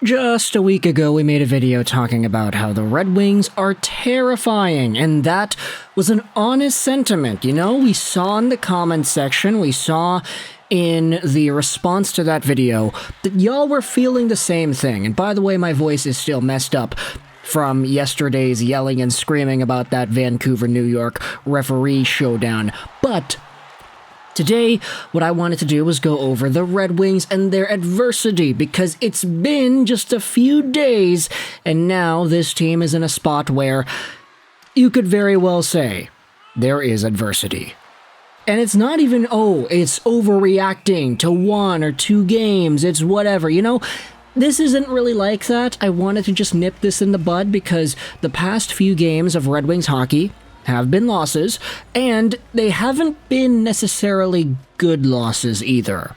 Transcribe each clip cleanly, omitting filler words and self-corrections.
Just a week ago, we made a video talking about how the Red Wings are terrifying, and that was an honest sentiment. You know, we saw in the comments section, we saw in the response to that video that y'all were feeling the same thing. And by the way, my voice is still messed up from yesterday's yelling and screaming about that Vancouver-New York referee showdown. But today, what I wanted to do was go over the Red Wings and their adversity, because it's been just a few days, and now this team is in a spot where you could very well say there is adversity. And it's not even, it's overreacting to 1 or 2 games, it's whatever, you know? This isn't really like that. I wanted to just nip this in the bud because the past few games of Red Wings hockey have been losses, and they haven't been necessarily good losses either.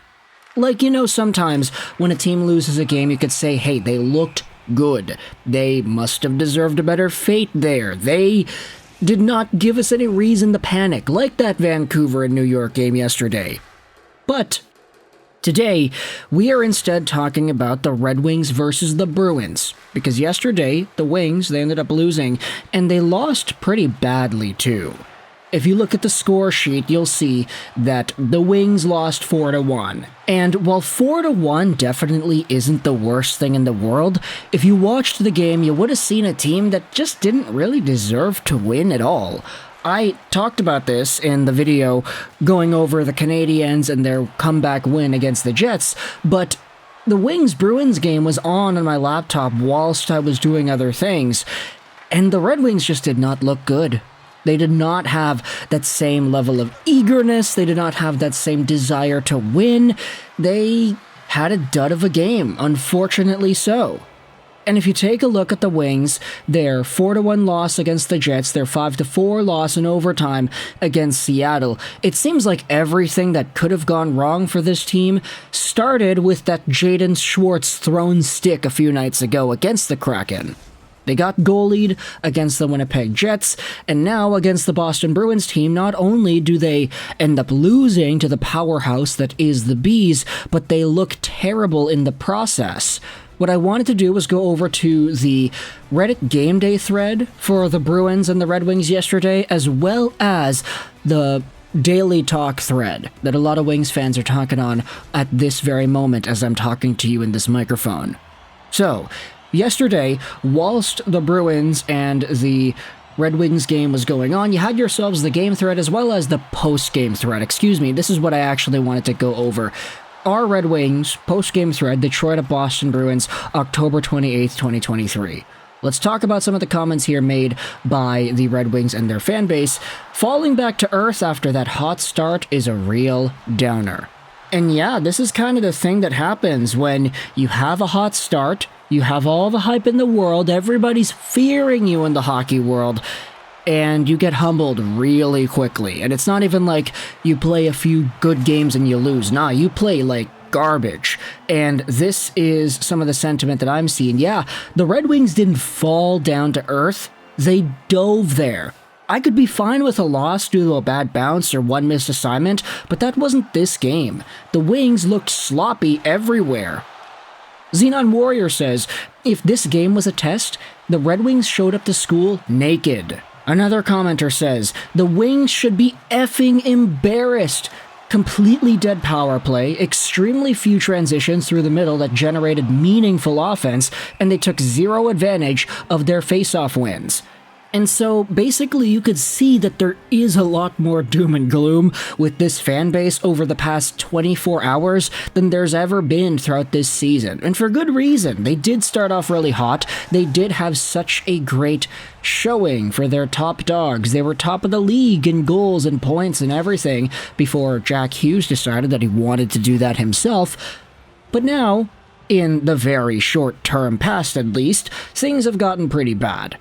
Like, you know, sometimes when a team loses a game, you could say, hey, they looked good. They must have deserved a better fate there. They did not give us any reason to panic, like that Vancouver and New York game yesterday. But today, we are instead talking about the Red Wings versus the Bruins, because yesterday, the Wings, they ended up losing, and they lost pretty badly too. If you look at the score sheet, you'll see that the Wings lost 4-1. And while 4-1 definitely isn't the worst thing in the world, if you watched the game, you would have seen a team that just didn't really deserve to win at all. I talked about this in the video going over the Canadiens and their comeback win against the Jets, but the Wings-Bruins game was on my laptop whilst I was doing other things, and the Red Wings just did not look good. They did not have that same level of eagerness, they did not have that same desire to win. They had a dud of a game, unfortunately so. And if you take a look at the Wings, their 4-1 loss against the Jets, their 5-4 loss in overtime against Seattle, it seems like everything that could have gone wrong for this team started with that Jaden Schwartz thrown stick a few nights ago against the Kraken. They got goalied against the Winnipeg Jets, and now against the Boston Bruins team, not only do they end up losing to the powerhouse that is the Bees, but they look terrible in the process. What I wanted to do was go over to the Reddit game day thread for the Bruins and the Red Wings yesterday, as well as the Daily Talk thread that a lot of Wings fans are talking on at this very moment as I'm talking to you in this microphone. So, yesterday, whilst the Bruins and the Red Wings game was going on, you had yourselves the game thread as well as the post-game thread. Excuse me, this is what I actually wanted to go over. Our Red Wings post-game thread, Detroit at Boston Bruins, October 28th, 2023. Let's talk about some of the comments here made by the Red Wings and their fan base. Falling back to earth after that hot start is a real downer. And yeah, this is kind of the thing that happens when you have a hot start, you have all the hype in the world, everybody's fearing you in the hockey world, and you get humbled really quickly. And it's not even like you play a few good games and you lose. Nah, you play like garbage. And this is some of the sentiment that I'm seeing. Yeah, the Red Wings didn't fall down to earth. They dove there. I could be fine with a loss due to a bad bounce or one missed assignment, but that wasn't this game. The Wings looked sloppy everywhere. Xenon Warrior says, if this game was a test, the Red Wings showed up to school naked. Another commenter says, the Wings should be effing embarrassed. Completely dead power play, extremely few transitions through the middle that generated meaningful offense, and they took zero advantage of their face-off wins. And so, basically, you could see that there is a lot more doom and gloom with this fan base over the past 24 hours than there's ever been throughout this season. And for good reason. They did start off really hot. They did have such a great showing for their top dogs. They were top of the league in goals and points and everything before Jack Hughes decided that he wanted to do that himself. But now, in the very short term past at least, things have gotten pretty bad.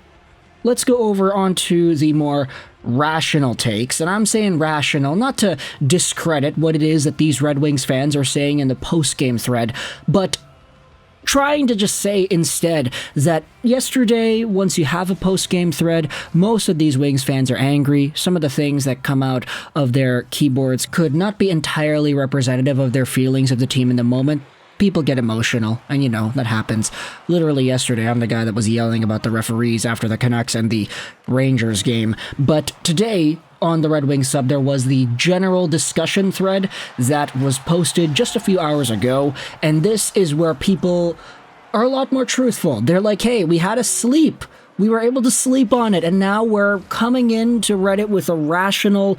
Let's go over onto the more rational takes, and I'm saying rational not to discredit what it is that these Red Wings fans are saying in the post-game thread, but trying to just say instead that yesterday, once you have a post-game thread, most of these Wings fans are angry. Some of the things that come out of their keyboards could not be entirely representative of their feelings of the team in the moment. people get emotional, and that happens. Literally yesterday, I'm the guy that was yelling about the referees after the Canucks and the Rangers game. But today, on the Red Wings sub, there was the general discussion thread that was posted just a few hours ago, and this is where people are a lot more truthful. They're like, hey, we had a sleep. We were able to sleep on it, and now we're coming into Reddit with a rational,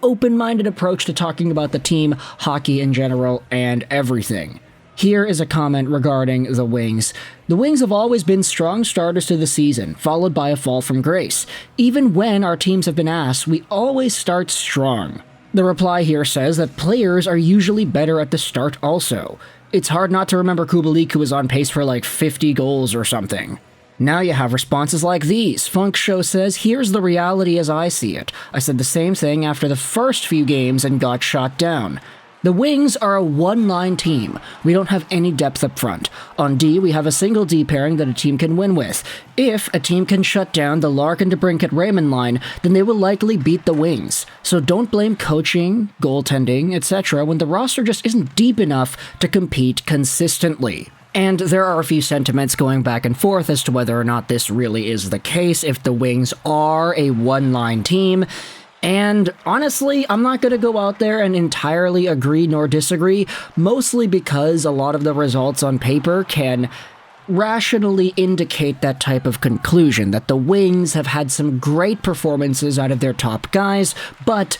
open-minded approach to talking about the team, hockey in general, and everything. Here is a comment regarding the Wings. The Wings have always been strong starters to the season, followed by a fall from grace. Even when our teams have been ass, we always start strong. The reply here says that players are usually better at the start also. It's hard not to remember Kubalik, who was on pace for like 50 goals or something. Now you have responses like these. Funk Show says, here's the reality as I see it. I said the same thing after the first few games and got shot down. The Wings are a one-line team. We don't have any depth up front. On D, we have a single D pairing that a team can win with. If a team can shut down the Larkin to Brinkett Raymond line, then they will likely beat the Wings. So don't blame coaching, goaltending, etc. when the roster just isn't deep enough to compete consistently. And there are a few sentiments going back and forth as to whether or not this really is the case, if the Wings are a one-line team. And honestly, I'm not going to go out there and entirely agree nor disagree, mostly because a lot of the results on paper can rationally indicate that type of conclusion, that the Wings have had some great performances out of their top guys, but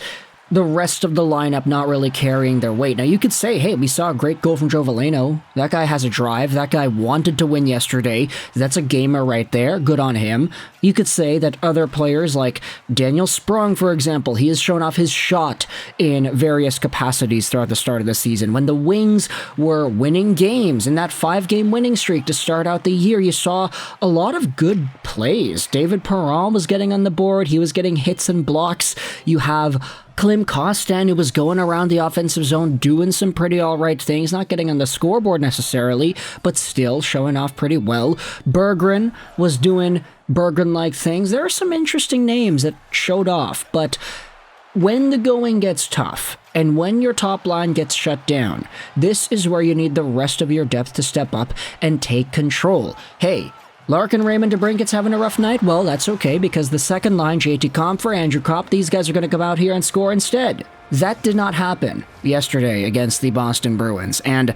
the rest of the lineup not really carrying their weight. Now, you could say, hey, we saw a great goal from Joe Veleno. That guy has a drive. That guy wanted to win yesterday. That's a gamer right there. Good on him. You could say that other players like Daniel Sprung, for example, he has shown off his shot in various capacities throughout the start of the season. When the Wings were winning games in that 5-game winning streak to start out the year, you saw a lot of good plays. David Perron was getting on the board. He was getting hits and blocks. You have Klim Kostin, who was going around the offensive zone doing some pretty alright things, not getting on the scoreboard necessarily, but still showing off pretty well. Berggren was doing Berggren-like things. There are some interesting names that showed off, but when the going gets tough, and when your top line gets shut down, this is where you need the rest of your depth to step up and take control. Hey, Larkin, Raymond, DeBrinkett's having a rough night? Well, that's okay, because the second line, JT Compher, Andrew Kopp, these guys are going to come out here and score instead. That did not happen yesterday against the Boston Bruins, and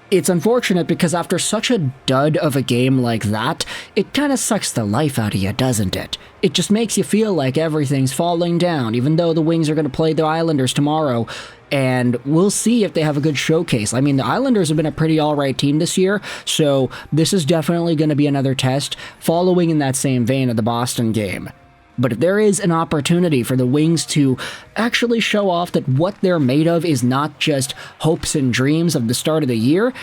it's unfortunate because after such a dud of a game like that, it kind of sucks the life out of you, doesn't it? It just makes you feel like everything's falling down, even though the Wings are going to play the Islanders tomorrow, and we'll see if they have a good showcase. I mean, the Islanders have been a pretty alright team this year, so this is definitely going to be another test, following in that same vein of the Boston game. But if there is an opportunity for the Wings to actually show off that what they're made of is not just hopes and dreams of the start of the year,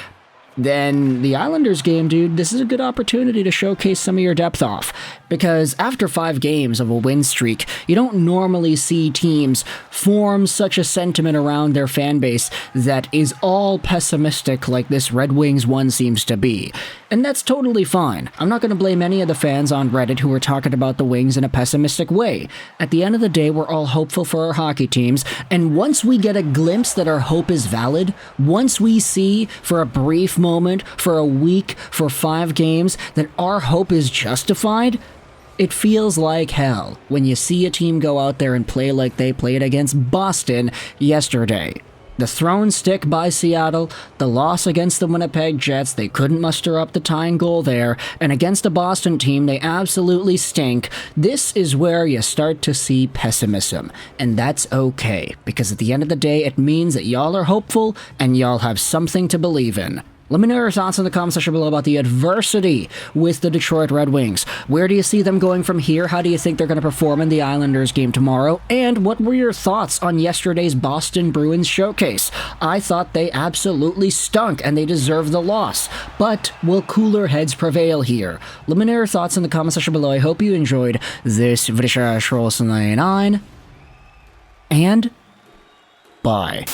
then the Islanders game, dude, this is a good opportunity to showcase some of your depth off. Because after 5 games of a win streak, you don't normally see teams form such a sentiment around their fan base that is all pessimistic like this Red Wings one seems to be. And that's totally fine. I'm not going to blame any of the fans on Reddit who are talking about the Wings in a pessimistic way. At the end of the day, we're all hopeful for our hockey teams, and once we get a glimpse that our hope is valid, once we see for a brief moment, for a week, for 5 games, that our hope is justified, it feels like hell when you see a team go out there and play like they played against Boston yesterday. The thrown stick by Seattle, the loss against the Winnipeg Jets, they couldn't muster up the tying goal there, and against a Boston team, they absolutely stink. This is where you start to see pessimism, and that's okay, because at the end of the day, it means that y'all are hopeful, and y'all have something to believe in. Let me know your thoughts in the comment section below about the adversity with the Detroit Red Wings. Where do you see them going from here? How do you think they're going to perform in the Islanders game tomorrow? And what were your thoughts on yesterday's Boston Bruins showcase? I thought they absolutely stunk and they deserve the loss. But will cooler heads prevail here? Let me know your thoughts in the comment section below. I hope you enjoyed this video. And bye.